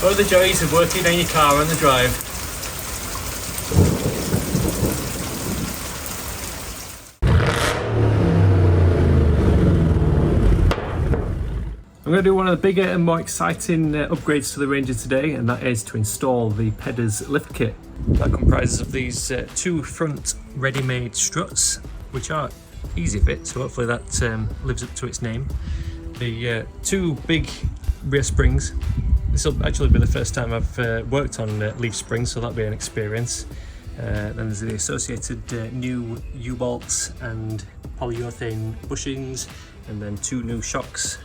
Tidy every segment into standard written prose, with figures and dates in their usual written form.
One of the joys of working on your car on the drive. I'm going to do one of the bigger and more exciting upgrades to the Ranger today, and that is to install the Pedders lift kit. That comprises of these two front ready-made struts, which are easy fit, so hopefully that lives up to its name. The two big rear springs. This will actually be the first time I've worked on leaf springs, so that'll be an experience. Then there's the associated new U-bolts and polyurethane bushings, and then two new shocks.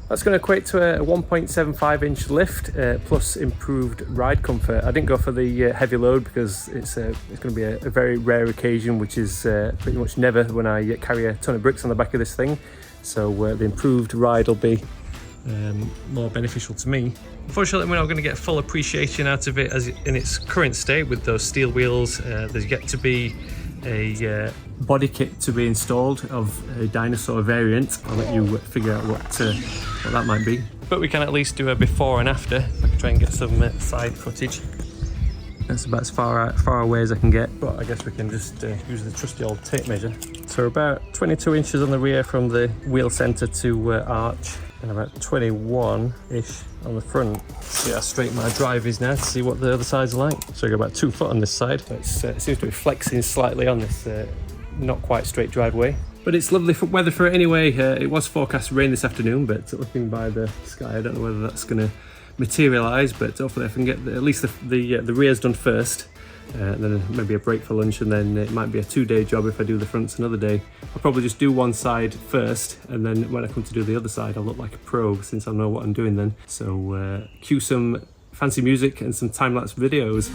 That's going to equate to a 1.75 inch lift plus improved ride comfort. I didn't go for the heavy load because it's going to be a very rare occasion, which is pretty much never when I carry a ton of bricks on the back of this thing. So the improved ride will be more beneficial to me. Unfortunately, we're not going to get full appreciation out of it as in its current state with those steel wheels. There's yet to be a body kit to be installed of a dinosaur variant. I'll let you figure out what that might be. But we can at least do a before and after. I can try and get some side footage. That's about as far away as I can get, but I guess we can just use the trusty old tape measure. So about 22 inches on the rear from the wheel centre to arch, and about 21-ish on the front. See how straight my drive is now to see what the other side's like. So I got about 2 foot on this side. It seems to be flexing slightly on this not quite straight driveway. But it's lovely weather for it anyway. It was forecast rain this afternoon, but looking by the sky, I don't know whether that's going to materialise, but hopefully I can get at least the rears done first. Then maybe a break for lunch, and then it might be a 2-day job if I do the fronts another day. I'll probably just do one side first, and then when I come to do the other side I'll look like a pro since I know what I'm doing then. So cue some fancy music and some time-lapse videos.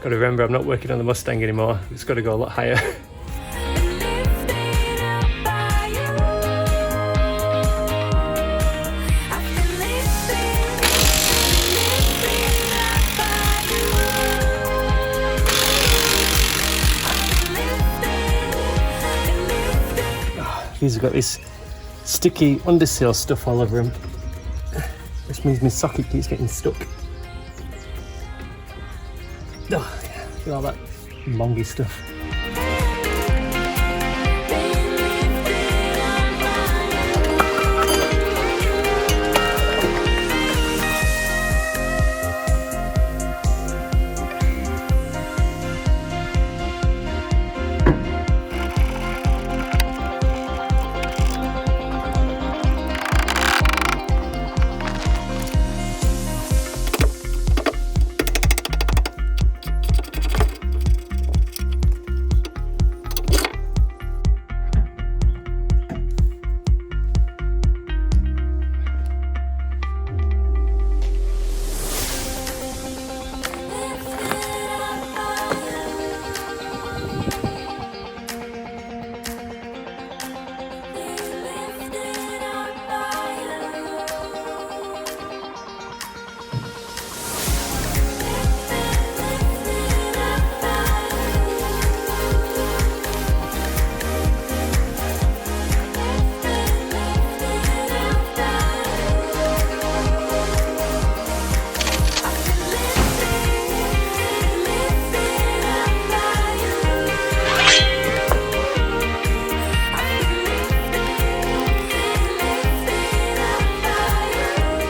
Got to remember I'm not working on the Mustang anymore, it's got to go a lot higher. These have got this sticky underseal stuff all over them, which means my socket keeps getting stuck. Oh, yeah, look at all that longy stuff.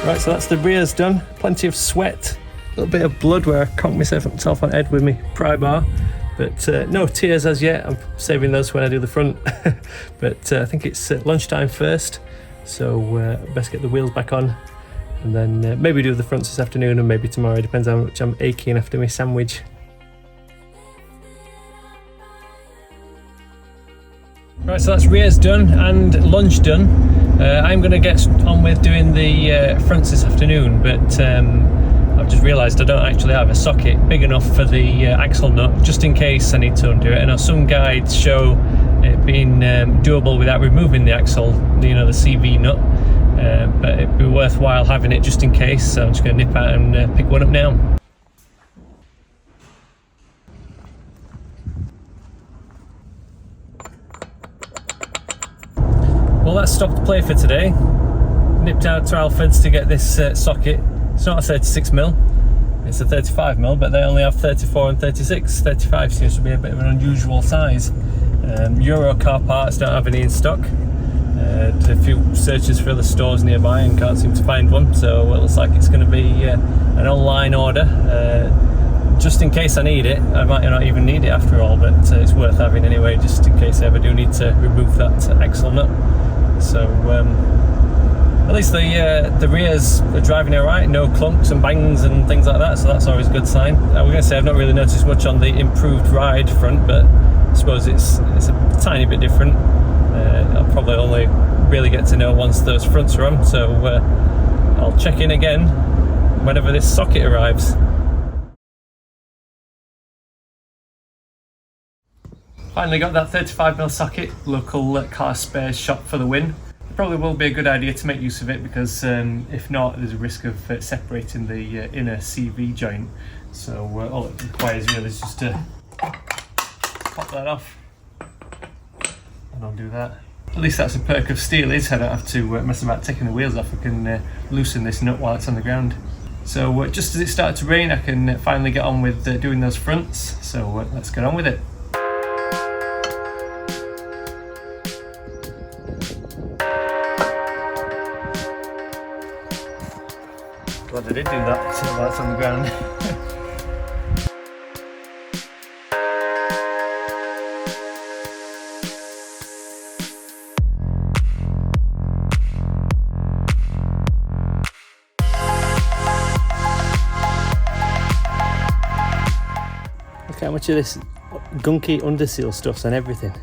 Right, so that's the rears done. Plenty of sweat, a little bit of blood where I conked myself on the head with my pry bar, but no tears as yet. I'm saving those when I do the front. But I think it's lunchtime first, so best get the wheels back on, and then maybe do the fronts this afternoon and maybe tomorrow. Depends how much I'm aching after my sandwich. Right, so that's rears done and lunch done. I'm going to get on with doing the fronts this afternoon, but I've just realised I don't actually have a socket big enough for the axle nut, just in case I need to undo it. I know some guides show it being doable without removing the axle, you know, the CV nut, but it'd be worthwhile having it just in case, so I'm just going to nip out and pick one up now. Well, Well, that's stopped play for today. Nipped out to Alfred's to get this socket. It's not a 36mm, it's a 35mm, but they only have 34 and 36. 35 seems to be a bit of an unusual size. Euro car parts don't have any in stock. Did a few searches for other stores nearby and can't seem to find one, so it looks like it's going to be an online order. Just in case I need it. I might not even need it after all, but it's worth having anyway, just in case I ever do need to remove that axle nut. So at least the rears are driving alright, no clunks and bangs and things like that, so that's always a good sign. We're going to say I've not really noticed much on the improved ride front, but I suppose it's a tiny bit different. I'll probably only really get to know once those fronts are on, so I'll check in again whenever this socket arrives. Finally got that 35mm socket, local car spares shop for the win. It probably will be a good idea to make use of it because if not, there's a risk of separating the inner CV joint. So all it requires really is just to pop that off and undo that. At least that's a perk of steel, is I don't have to mess about taking the wheels off. I can loosen this nut while it's on the ground. So just as it started to rain, I can finally get on with doing those fronts. So let's get on with it. Glad I did do that while it's on the ground. Look how much of this gunky underseal stuff's on everything.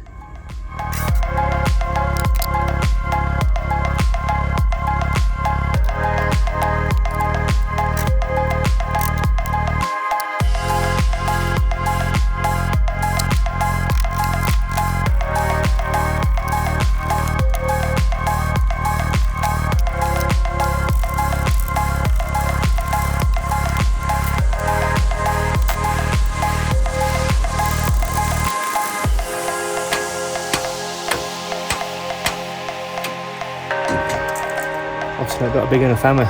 Obviously I've got a big enough hammer. A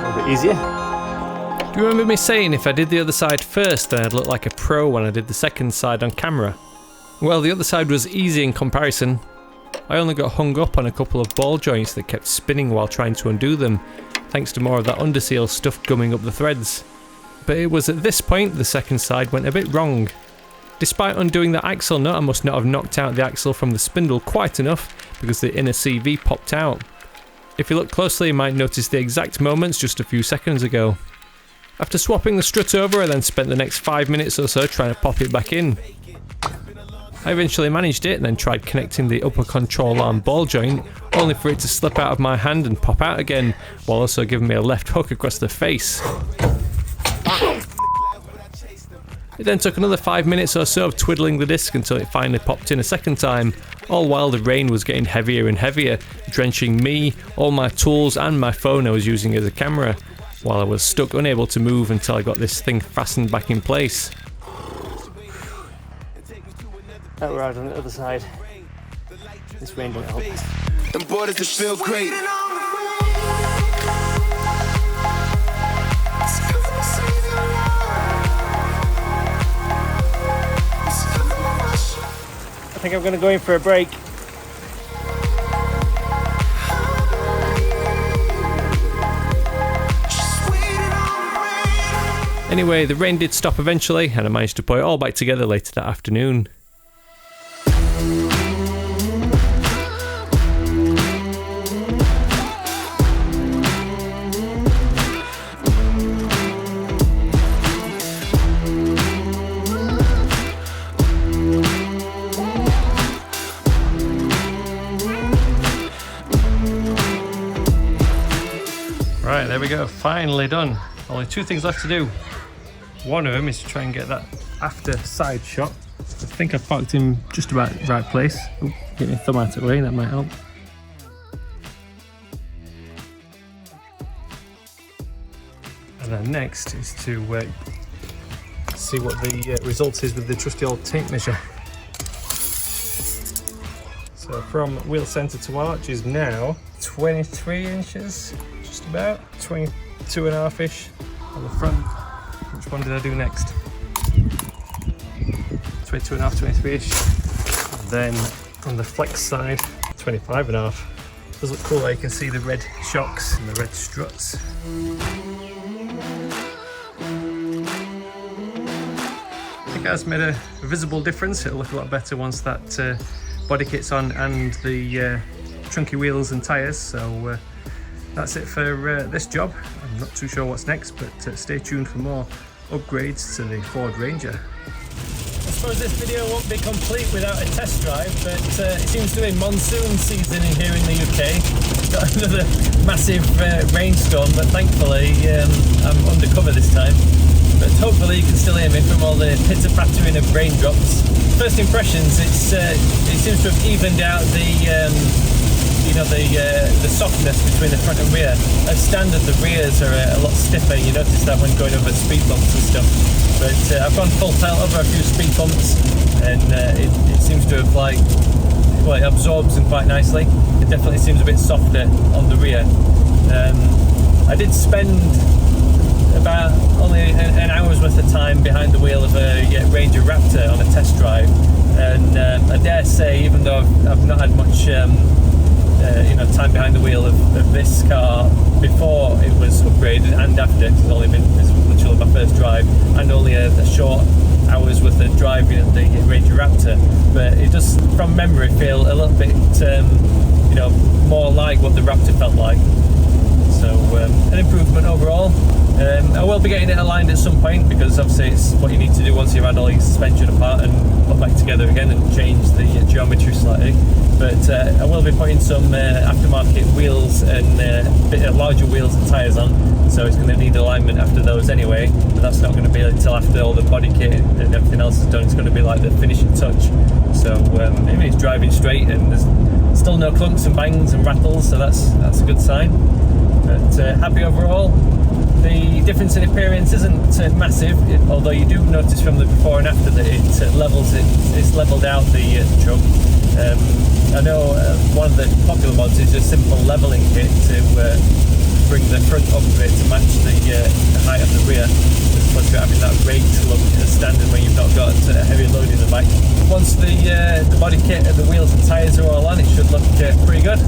little bit easier. Do you remember me saying if I did the other side first then I'd look like a pro when I did the second side on camera? Well, the other side was easy in comparison. I only got hung up on a couple of ball joints that kept spinning while trying to undo them, thanks to more of that underseal stuff gumming up the threads. But it was at this point the second side went a bit wrong. Despite undoing the axle nut, I must not have knocked out the axle from the spindle quite enough because the inner CV popped out. If you look closely you might notice the exact moments just a few seconds ago. After swapping the strut over I then spent the next 5 minutes or so trying to pop it back in. I eventually managed it and then tried connecting the upper control arm ball joint, only for it to slip out of my hand and pop out again, while also giving me a left hook across the face. It then took another 5 minutes or so of twiddling the disc until it finally popped in a second time, all while the rain was getting heavier and heavier, drenching me, all my tools and my phone I was using as a camera, while I was stuck unable to move until I got this thing fastened back in place. That ride on the other side. This rain don't help. Them borders that feel great. I think I'm going to go in for a break. Anyway, the rain did stop eventually and I managed to put it all back together later that afternoon. Right, there we go, finally done. Only two things left to do. One of them is to try and get that after side shot. I think I've parked him just about the right place. Oh, get my thumb out of the way, that might help. And then next is to see what the result is with the trusty old tape measure. So from wheel centre to arch is now 23 inches, just about, 22.5-ish on the front. Which one did I do next? 22.5, 23-ish. And then on the flex side, 25.5. Does look cool, you can see the red shocks and the red struts. I think that's made a visible difference. It'll look a lot better once that body kit's on and the chunky wheels and tyres. So that's it for this job. I'm not too sure what's next, but stay tuned for more upgrades to the Ford Ranger. I suppose this video won't be complete without a test drive, but it seems to be monsoon season here in the UK. Got another massive rainstorm, but thankfully I'm undercover this time. But hopefully you can still hear me from all the pitter-pattering of raindrops. First impressions, it seems to have evened out the softness between the front and rear. As standard, the rears are a lot stiffer. You notice that when going over speed bumps and stuff. But I've gone full tilt over a few speed bumps, and it seems to have it absorbs them quite nicely. It definitely seems a bit softer on the rear. I did spend about only an hour's worth of time behind the wheel of a Ranger Raptor on a test drive, and I dare say, even though I've not had much time behind the wheel of this car before it was upgraded and after, it's literally my first drive, and only a short hours worth of driving at the Ranger Raptor, but it does from memory feel a little bit more like what the Raptor felt like. So an improvement overall. I will be getting it aligned at some point, because obviously it's what you need to do once you've had all your suspension apart and put back together again and change the geometry slightly. But I will be putting some aftermarket wheels and a bit of larger wheels and tyres on, so it's going to need alignment after those anyway, but that's not going to be until after all the body kit and everything else is done. It's going to be like the finishing touch. So maybe it's driving straight and there's still no clunks and bangs and rattles, so that's a good sign. But happy overall. The difference in appearance isn't massive, although you do notice from the before and after that it's levelled out the truck. I know one of the popular mods is a simple levelling kit to bring the front up a bit to match the height of the rear, as opposed to having that raked look as standard when you've not got heavy load in the back. Once the body kit and the wheels and tyres are all on, it should look pretty good.